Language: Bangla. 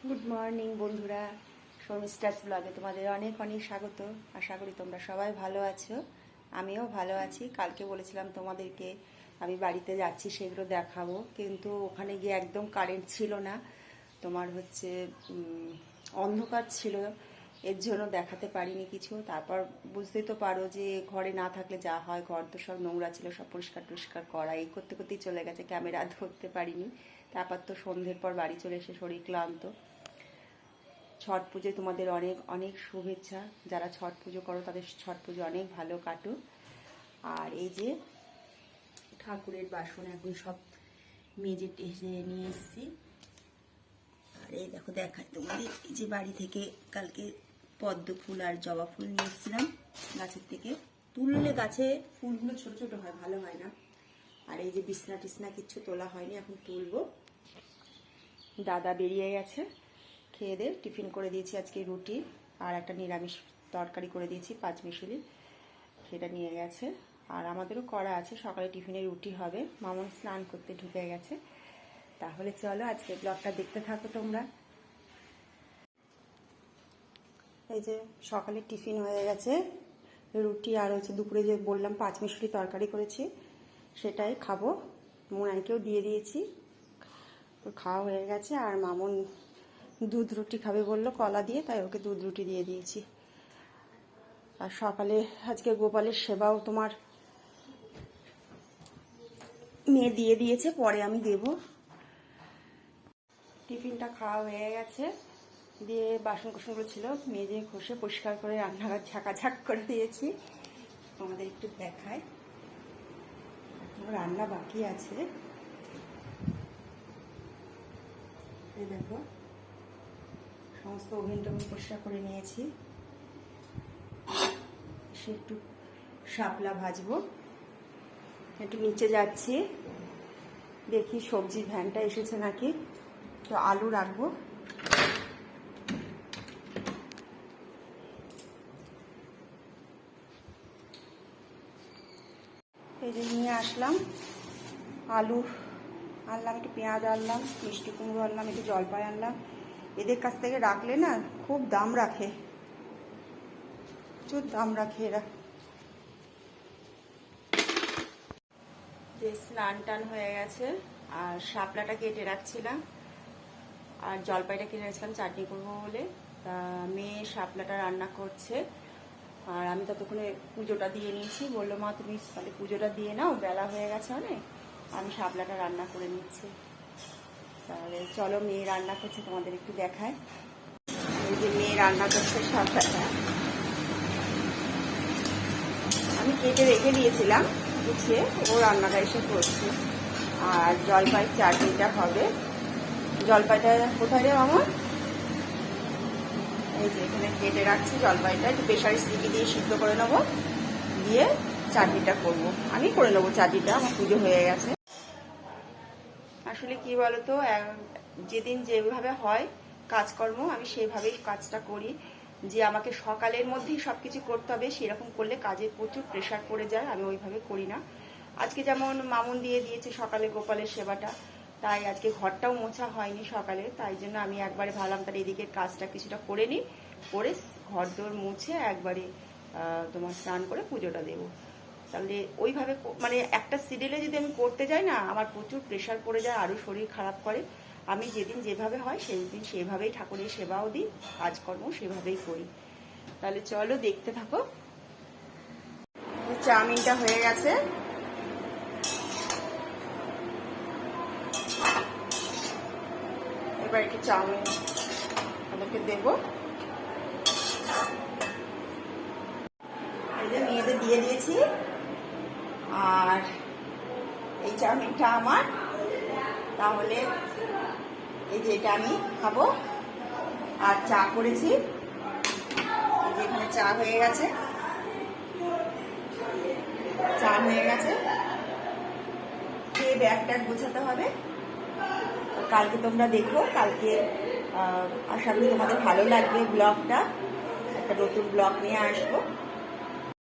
গুড মর্নিং বন্ধুরা, শর্মিষ্ঠাস ব্লগে তোমাদের অনেক অনেক স্বাগত। আশা করি তোমরা সবাই ভালো আছো, আমিও ভালো আছি। কালকে বলেছিলাম তোমাদেরকে আমি বাড়িতে যাচ্ছি, সেগুলো দেখাবো, কিন্তু ওখানে গিয়ে একদম কারেন্ট ছিল না, তোমার হচ্ছে অন্ধকার ছিল, এর জন্য দেখাতে পারিনি কিছু। তারপর বুঝতেই তো পারো যে ঘরে না থাকলে যা হয়, ঘর তো সব নোংরা ছিল, সব পরিষ্কার টরিষ্কার করা, এই করতে করতেই চলে গেছে, ক্যামেরা ধরতে পারিনি। তারপর তো সন্ধ্যের পর বাড়ি চলে এসে শরীর ক্লান্ত। ছট পুজোয় তোমাদের অনেক অনেক শুভেচ্ছা, যারা ছট পুজো করো তাদের ছট পুজো অনেক ভালো কাটুক। আর এই যে ঠাকুরের বাসন এখন সব মেজে টেজে নিয়ে এসেছি। আর এই দেখো দেখায় তোমাদের, এই যে বাড়ি থেকে কালকে পদ্ম ফুল আর জবা ফুল নিয়ে এসেছিলাম গাছের থেকে। তুললে গাছে ফুলগুলো ছোট ছোট হয়, ভালো হয় না। আর এই যে বিছনা টিছনা কিচ্ছু তোলা হয়নি, এখন তুলবো। দাদা বেরিয়ে গেছে, খেয়ে দিয়ে টিফিন করে দিয়েছি আজকে রুটি আর একটা নিরামিষ তরকারি করে দিয়েছি পাঁচমিশালি, সেটা নিয়ে গেছে। আর আমাদেরও করা আছে, সকালে টিফিনে রুটি হবে। মামন স্নান করতে ঢুকে গেছে। তাহলে চলো আজকে ব্লগটা দেখতে থাকো তোমরা। এই যে সকালে টিফিন হয়ে গেছে, রুটি আর হচ্ছে দুপুরে যে বললাম পাঁচমিশালি তরকারি করেছি সেটাই খাবো। মুনাইকেও দিয়ে দিয়েছি, খাওয়া হয়ে গেছে। আর মামুন দুধ রুটি খাবে বললো কলা দিয়ে, তাই ওকে দুধ রুটি দিয়ে দিয়েছি। আর সকালে আজকে গোপালের সেবাও তোমার মেয়ে দিয়ে দিয়েছে, পরে আমি দেব। টিফিনটা খাওয়া হয়ে গেছে, দিয়ে বাসন কুসনগুলো ছিল মেজে ঘষে পরিষ্কার করে রান্নাঘর ঝাঁকাঝাঁক করে দিয়েছি। আমাদের একটু দেখায়, রান্না বাকি আছে। এই দেখো সমস্ত ওভেন টোভেন পরিষ্কার করে নিয়েছি। সে একটু শাপলা ভাজবো, একটু নিচে যাচ্ছি, দেখি সবজির ভ্যানটা এসেছে নাকি, তো আলু রাখবো। এই যে নিয়ে আসলাম আলু আনলাম, একটু পেঁয়াজ আনলাম, মিষ্টি কুমড়ো আনলাম, একটু জলপাই আনলাম। এদের কাছ থেকে রাখলে না খুব দাম রাখে, প্রচুর দাম রাখে এরা। যে স্নান টান হয়ে গেছে, আর শাপলাটা কেটে রাখছিলাম, আর জলপাইটা কেটে রাখছিলাম চাটনি করবো বলে। তা মেয়ে শাপলাটা রান্না করছে, আর আমি ততক্ষণে পুজোটা দিয়ে নিয়েছি। বললো মা তুমি তাহলে পুজোটা দিয়ে নাও, বেলা হয়ে গেছে অনেক, আমি শাপলাটা রান্না করে নিচ্ছি। তাহলে চলো, মেয়ে রান্না করছে তোমাদের একটু দেখায়। এই যে মেয়ে রান্না করছে শাপলাটা, আমি কেটে রেখে দিয়েছিলাম গুছিয়ে, ও রান্নাটা এসে করছে। আর জলপাই চাটনিটা হবে। জলপাইটা কোথায় রে আমার, এই যে এখানে কেটে রাখছি জলপাইটা, একটু প্রেশারের সিটি দিয়ে সিদ্ধ করে নেবো, দিয়ে চাটনিটা করব। আমি করে নেবো চাটনিটা, আমার পুজো হয়ে গেছে। আসলে কি বলতো, যেদিন যেভাবে হয় কাজকর্ম আমি সেভাবেই কাজটা করি, যে আমাকে সকালের মধ্যেই সব কিছু করতে হবে সেরকম করলে কাজে প্রচুর প্রেশার পড়ে যায়, আমি ওইভাবে করি না। আজকে যেমন মামুন দিয়ে দিয়েছে সকালে গোপালের সেবাটা, তাই আজকে ঘরটাও মোছা হয়নি সকালে, তাই জন্য আমি একবারে ভাবলাম তাহলে এদিকের কাজটা কিছুটা করে নিই, করে ঘর দোর মুছে একবারে তোমার স্নান করে পুজোটা দেবো। তাহলে ওইভাবে মানে একটা সিরিয়ালে যদি আমি করতে যাই না, আমার প্রচুর প্রেশার পড়ে যায়, আরও শরীর খারাপ করে। আমি যেদিন যেভাবে হয় সেই দিন সেভাবেই ঠাকুরের সেবাও দিই, কাজকর্ম সেভাবেই করি। তাহলে চলো দেখতে থাকো। চাউমিনটা হয়ে গেছে, এবার একটু চাউমিন ওদেরকে দেবো। এই যে মেয়েদের দিয়ে দিয়েছি, আর এই চাউমিনটা আমার। তাহলে এই যে এটা আমি খাবো। আর চা করেছি, এই যে এখানে চা হয়ে গেছে, চা হয়ে গেছে, খেয়ে ব্যাগ ট্যাগ গোছাতে হবে। কালকে তোমরা দেখো, কালকে আশা করি তোমাদের ভালো লাগবে ব্লগটা, একটা নতুন ব্লগ নিয়ে আসবো।